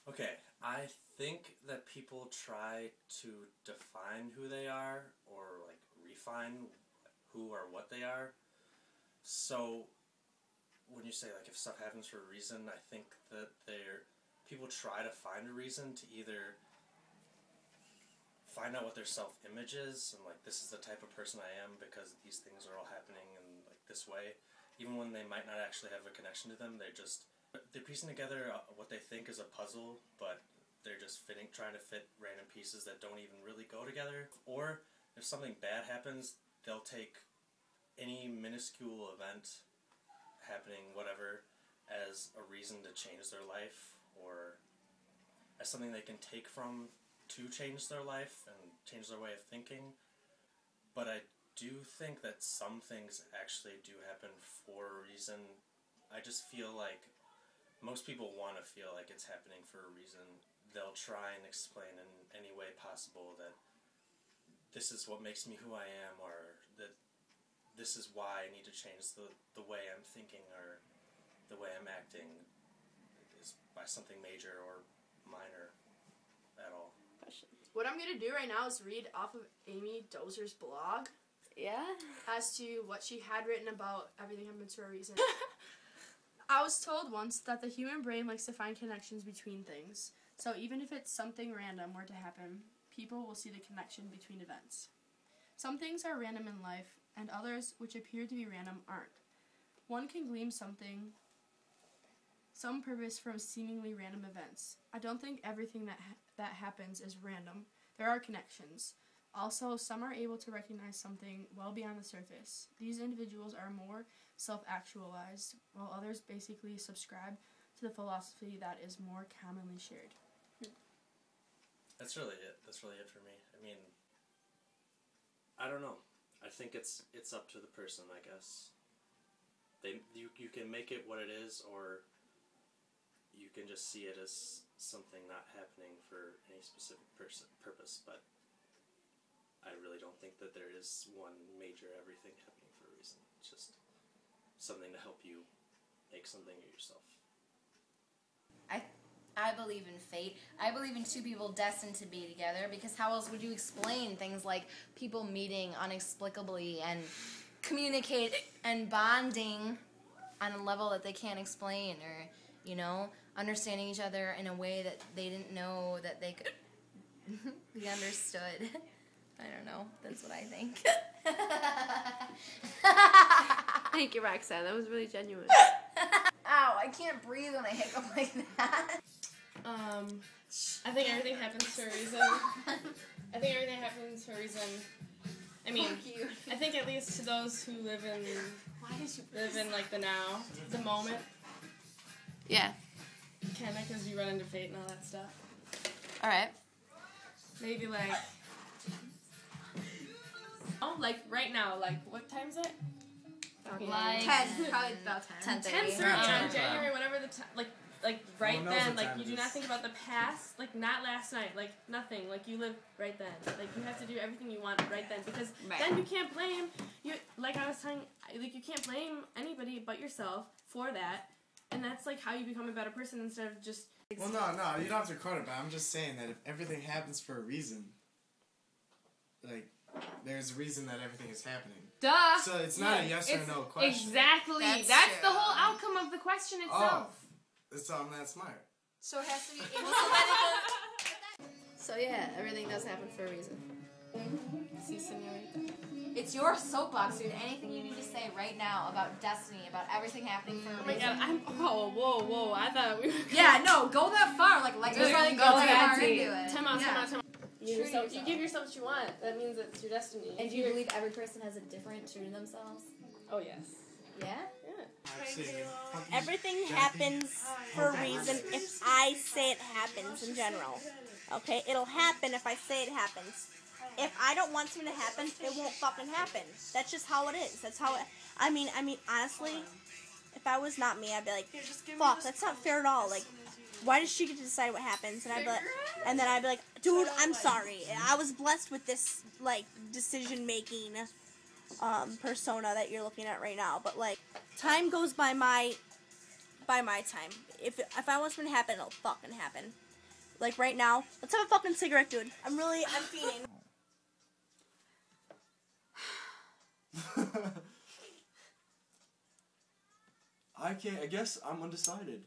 Okay, I think that people try to define who they are or like refine who or what they are. So when you say like if stuff happens for a reason, I think that people try to find a reason to either find out what their self-image is and like this is the type of person I am because these things are all happening in like this way, even when they might not actually have a connection to them. They're piecing together what they think is a puzzle, but they're just trying to fit random pieces that don't even really go together. Or if something bad happens, they'll take any minuscule event happening, whatever, as a reason to change their life or as something they can take from to change their life and change their way of thinking. But I do think that some things actually do happen for a reason. I just feel like most people want to feel like it's happening for a reason. They'll try and explain in any way possible that this is what makes me who I am, or that this is why I need to change the way I'm thinking or the way I'm acting is by something major or minor at all. What I'm going to do right now is read off of Amy Dozer's blog. Yeah? As to what she had written about everything happens for a reason. I was told once that the human brain likes to find connections between things. So even if it's something random were to happen, people will see the connection between events. Some things are random in life, and others, which appear to be random, aren't. One can glean some purpose from seemingly random events. I don't think everything that happens is random. There are connections. Also, some are able to recognize something well beyond the surface. These individuals are more self-actualized, while others basically subscribe to the philosophy that is more commonly shared. That's really it. That's really it for me. I mean, I don't know. I think it's up to the person, I guess. You can make it what it is, or you can just see it as something not happening for any specific purpose, but I really don't think that there is one major everything happening for a reason. It's just something to help you make something of yourself. I believe in fate. I believe in two people destined to be together, because how else would you explain things like people meeting inexplicably and communicate and bonding on a level that they can't explain, or, you know, understanding each other in a way that they didn't know that they could be understood. I don't know. That's what I think. Thank you, Roxanne. That was really genuine. Ow, I can't breathe when I hiccup like that. I think everything happens for a reason. I mean, I think at least to those who live in like the now, the moment. Yeah. Kinda, because you run into fate and all that stuff. Alright. Maybe like, like right now, like what time is it? Like 10. Probably about 10. 10:30 on January, whatever the time, like right knows then, what like time you it do is. not think about the past, like not last night, like nothing, like you live right then, like you have to do everything you want right then, because then you can't blame you. Like I was saying, like you can't blame anybody but yourself for that, and that's like how you become a better person instead of just. Well, no, you don't have to quote it, but I'm just saying that if everything happens for a reason, like, there's a reason that everything is happening. Duh. So it's not a yes or no question. Exactly. That's the whole outcome of the question itself. Oh, so I'm that smart. So it has to be... So yeah, everything does happen for a reason. Si, señorita. It's your soapbox, dude. Anything you need to say right now about destiny, about everything happening for a Oh my reason. god, whoa, I thought we were... Yeah, no, go that far. Like Just really go that that far deep. into it. Time out. You Yourself. give yourself what you want. That means it's your destiny. And do you believe every person has a different truth to themselves? Oh, yes. Yeah? Yeah. Actually, Everything happens for a reason if I say it happens in general. Okay? It'll happen if I say it happens. If I don't want something to happen, it won't fucking happen. That's just how it is. That's how it... I mean, honestly, if I was not me, I'd be like, fuck, that's not fair at all. Like, why does she get to decide what happens? And then I'd be like, dude, I'm sorry. I was blessed with this, like, decision-making persona that you're looking at right now. But, like, time goes by my time. If I want something to happen, it'll fucking happen. Like right now. Let's have a fucking cigarette, dude. I'm fiending. I guess I'm undecided.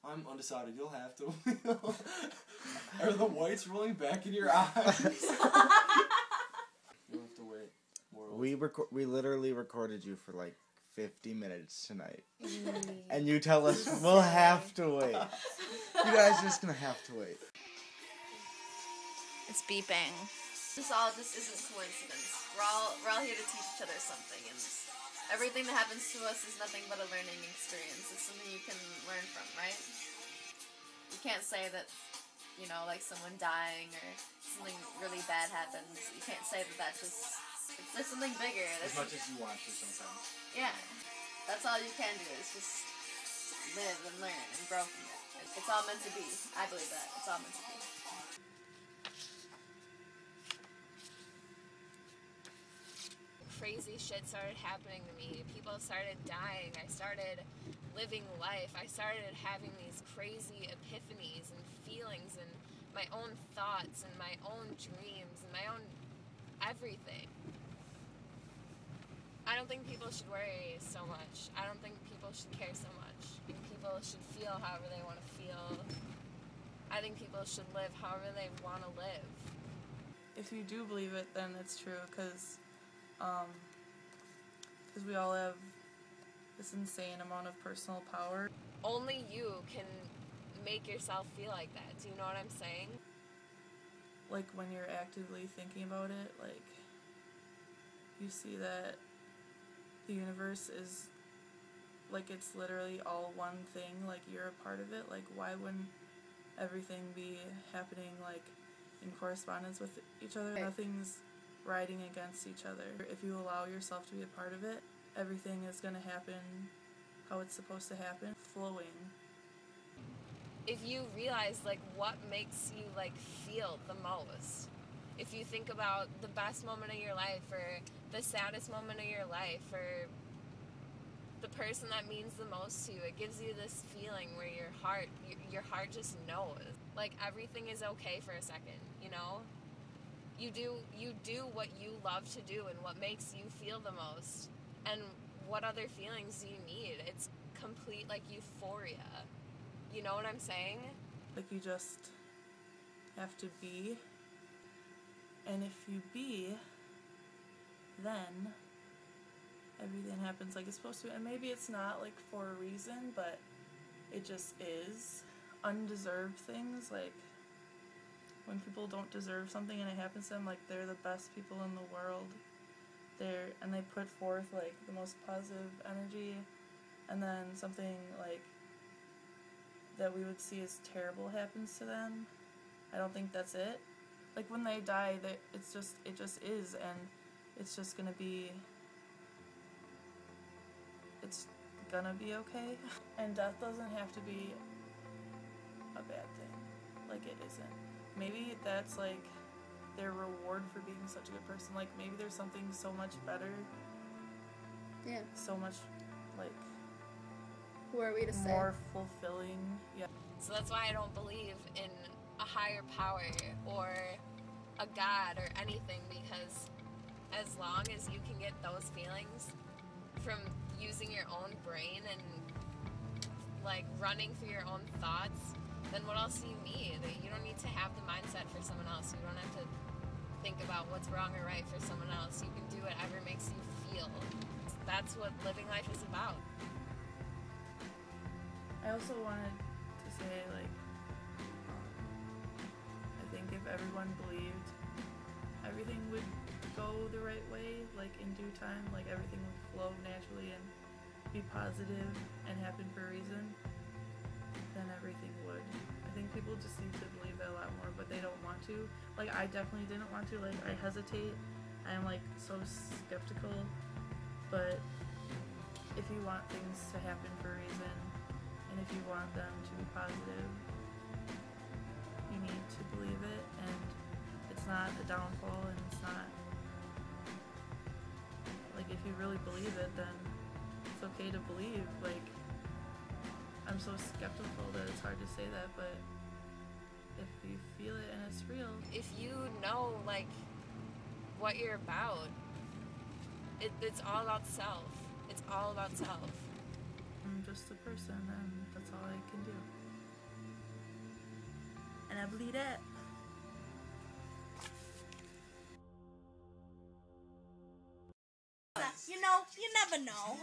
I'm undecided. You'll have to. Are the whites rolling back in your eyes? You'll have to wait. We literally recorded you for like 50 minutes tonight. And you tell us we'll have to wait. You guys are just gonna have to wait. It's beeping. This all just isn't coincidence. We're all here to teach each other something, and everything that happens to us is nothing but a learning experience. It's something you can learn from, right? You can't say that, you know, like someone dying or something really bad happens. You can't say that that's just, there's something bigger. As much as you want to sometimes. Yeah. That's all you can do is just live and learn and grow from it. It's all meant to be. I believe that. It's all meant to be. Crazy shit started happening to me. People started dying. I started living life. I started having these crazy epiphanies and feelings and my own thoughts and my own dreams and my own everything. I don't think people should worry so much. I don't think people should care so much. I think people should feel however they want to feel. I think people should live however they want to live. If you do believe it, then it's true, because we all have this insane amount of personal power. Only you can make yourself feel like that. Do you know what I'm saying? Like, when you're actively thinking about it, like, you see that the universe is, like, it's literally all one thing, like, you're a part of it. Like, why wouldn't everything be happening, like, in correspondence with each other? Nothing's riding against each other. If you allow yourself to be a part of it, everything is going to happen how it's supposed to happen, flowing. If you realize, like, what makes you, like, feel the most, if you think about the best moment of your life or the saddest moment of your life or the person that means the most to you, it gives you this feeling where your heart just knows, like, everything is okay for a second, you know? You do what you love to do and what makes you feel the most. And what other feelings do you need? It's complete, like, euphoria. You know what I'm saying? Like, you just have to be. And if you be, then everything happens like it's supposed to. And maybe it's not, like, for a reason, but it just is. Undeserved things, like, when people don't deserve something and it happens to them, like, they're the best people in the world. And they put forth, like, the most positive energy, and then something, like, that we would see as terrible happens to them. I don't think that's it. Like, when they die, it just is, and it's just gonna be, it's gonna be okay. And death doesn't have to be a bad thing. Like, it isn't. Maybe that's, like, their reward for being such a good person. Like, maybe there's something so much better. Yeah. So much, like, Who are we to say? more fulfilling. Yeah. So that's why I don't believe in a higher power or a God or anything, because as long as you can get those feelings from using your own brain and, like, running through your own thoughts, then what else do you need? You don't need to have the mindset for someone else. You don't have to think about what's wrong or right for someone else. You can do whatever makes you feel. That's what living life is about. I also wanted to say, like, I think if everyone believed everything would go the right way, like, in due time, like, everything would flow naturally and be positive and happen for a reason, then everything would. I think people just need to believe that a lot more, but they don't want to. Like, I definitely didn't want to. Like, I hesitate. I'm, like, so skeptical. But if you want things to happen for a reason, and if you want them to be positive, you need to believe it, and it's not a downfall, and it's not, like, if you really believe it, then it's okay to believe. Like, I'm so skeptical that it's hard to say that, but if you feel it and it's real. If you know, like, what you're about, it's all about self. It's all about self. I'm just a person, and that's all I can do. And I believe that. You know, you never know.